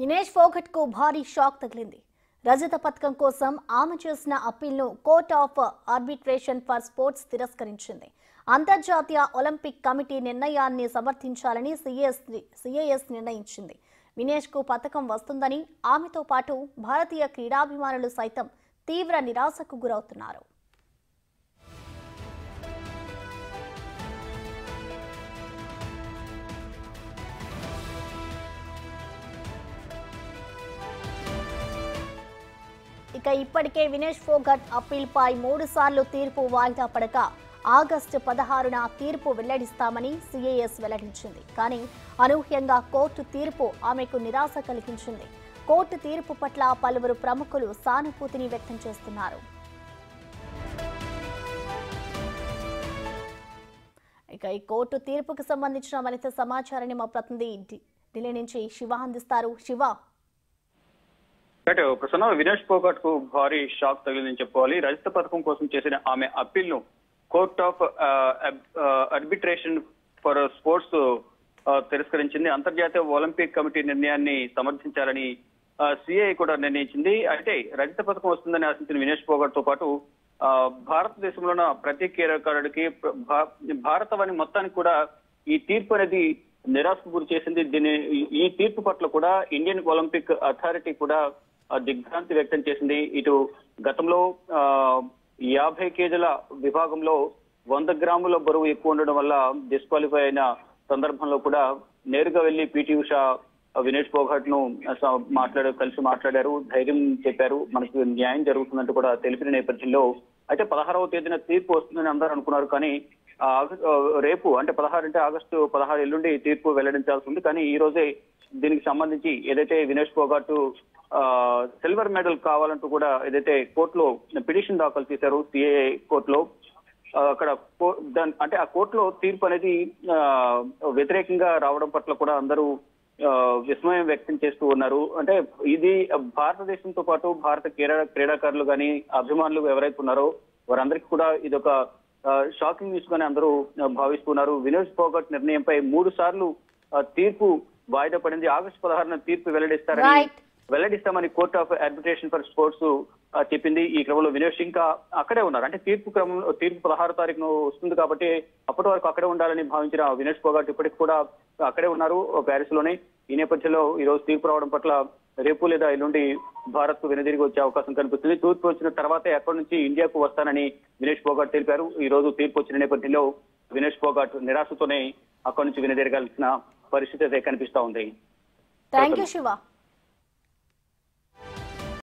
వినేష్ ఫోగట్ కు భారీ షాక్ తగిలింది. రజత పథకం కోసం ఆమె చేసిన అప్పీల్ను court of arbitration for sports తిరస్కరించింది. అంతర్జాతీయ ఒలింపిక్ కమిటీ నిర్ణయాన్ని సమర్థించాలని సిఏఎస్ నిర్ణయించింది. వినేష్ కు పథకం వస్తుందని, ఆమెతో పాటు భారతీయ క్రీడాభిమానులు సైతం తీవ్ర నిరాశకు గురవుతున్నారు. ఇక ఇప్పటికే వినేష్ ఫోగట్ అప్పీల్పై 3 సార్లు తీర్పు వాయిదా పడక ఆగస్టు 16న తీర్పు వెల్లడిస్తామని సిఏఎస్ వెల్లడించింది. కానీ అనూహ్యంగా కోర్టు తీర్పు ఆమెకు నిరాశ కలిగించింది. కోర్టు తీర్పు పట్ల పలువురు ప్రముఖులు సానుభూతిని వ్యక్తం చేస్తున్నారు. ఇక ఈ కోర్టు తీర్పుకు సంబంధించిన మరింత సమాచారాన్ని మా ప్రతినిధి ఢిల్లీ నుంచి శివ అందిస్తారు. శివ, ప్రసన్న, వినేష్ ఫోగట్ కు భారీ షాక్ తగిలిందని చెప్పుకోవాలి. రజత పథకం కోసం చేసిన ఆమె అప్పీల్ ను court of arbitration for sports తిరస్కరించింది. అంతర్జాతీయ ఒలింపిక్ కమిటీ నిర్ణయాన్ని సమర్థించాలని సిఐ కూడా నిర్ణయించింది. అయితే రజత పథకం వస్తుందని ఆశించిన వినేష్ ఫోగట్ తో పాటు భారతదేశంలో ఉన్న ప్రతి క్రీడాకారుడికి భారతవాణి మొత్తానికి కూడా ఈ తీర్పు అనేది నిరాశకు గురి చేసింది. ఈ తీర్పు పట్ల కూడా ఇండియన్ ఒలింపిక్ అథారిటీ కూడా దిగ్భ్రాంతి వ్యక్తం చేసింది. ఇటు గతంలో 50 కేజీల విభాగంలో 100 గ్రాముల బరువు ఎక్కువ ఉండడం వల్ల డిస్క్వాలిఫై అయిన సందర్భంలో కూడా నేరుగా వెళ్లి పిటి ఉషా వినేష్ ఫోగట్ ను కలిసి మాట్లాడారు, ధైర్యం చెప్పారు, మనకు న్యాయం జరుగుతుందంటూ కూడా తెలిపిన నేపథ్యంలో అయితే 16వ తేదీన తీర్పు వస్తుందని అందరూ అనుకున్నారు. కానీ రేపు అంటే 16 ఆగస్టు 16 ఎల్లుండి తీర్పు వెల్లడించాల్సి ఉంది. కానీ ఈ రోజే దీనికి సంబంధించి ఏదైతే వినేష్ ఫోగట్ సిల్వర్ మెడల్ కావాలంటూ కూడా ఏదైతే కోర్టులో పిటిషన్ దాఖలు చేశారు సిఐఏ కోర్టులో, అక్కడ అంటే ఆ కోర్టులో తీర్పు అనేది వ్యతిరేకంగా రావడం పట్ల కూడా అందరూ విస్మయం వ్యక్తం చేస్తూ ఉన్నారు. అంటే ఇది భారతదేశంతో పాటు భారత క్రీడాకారులు కానీ అభిమానులు ఎవరైతే ఉన్నారో వారందరికీ కూడా ఇదొక షాకింగ్ న్యూస్ గానే అందరూ భావిస్తున్నారు. వినేష్ ఫోగట్ నిర్ణయంపై 3 సార్లు తీర్పు వాయిదా పడింది. ఆగస్టు 16న తీర్పు వెల్లడిస్తామని court of arbitration for sports చెప్పింది. ఈ క్రమంలో వినేష్ ఇంకా అక్కడే ఉన్నారు. అంటే తీర్పు 16వ తారీఖున వస్తుంది కాబట్టి అప్పటి వరకు అక్కడే ఉండాలని భావించిన వినేష్ ఫోగట్ ఇప్పటికి కూడా అక్కడే ఉన్నారు ప్యారిస్ లోనే. ఈ నేపథ్యంలో ఈ రోజు తీర్పు రావడం పట్ల రేపు లేదా ఎల్లుండి భారత్ కు వెనుదిరిగి వచ్చే అవకాశం కనిపిస్తుంది. తీర్పు వచ్చిన తర్వాతే అక్కడి నుంచి ఇండియాకు వస్తానని వినేష్ ఫోగట్ తెలిపారు. ఈ రోజు తీర్పు వచ్చిన నేపథ్యంలో వినేష్ ఫోగట్ నిరాశతోనే అక్కడి నుంచి వెనుదిరగాల్సిన పరిస్థితి అయితే కనిపిస్తా ఉంది. థాంక్యూ శివ.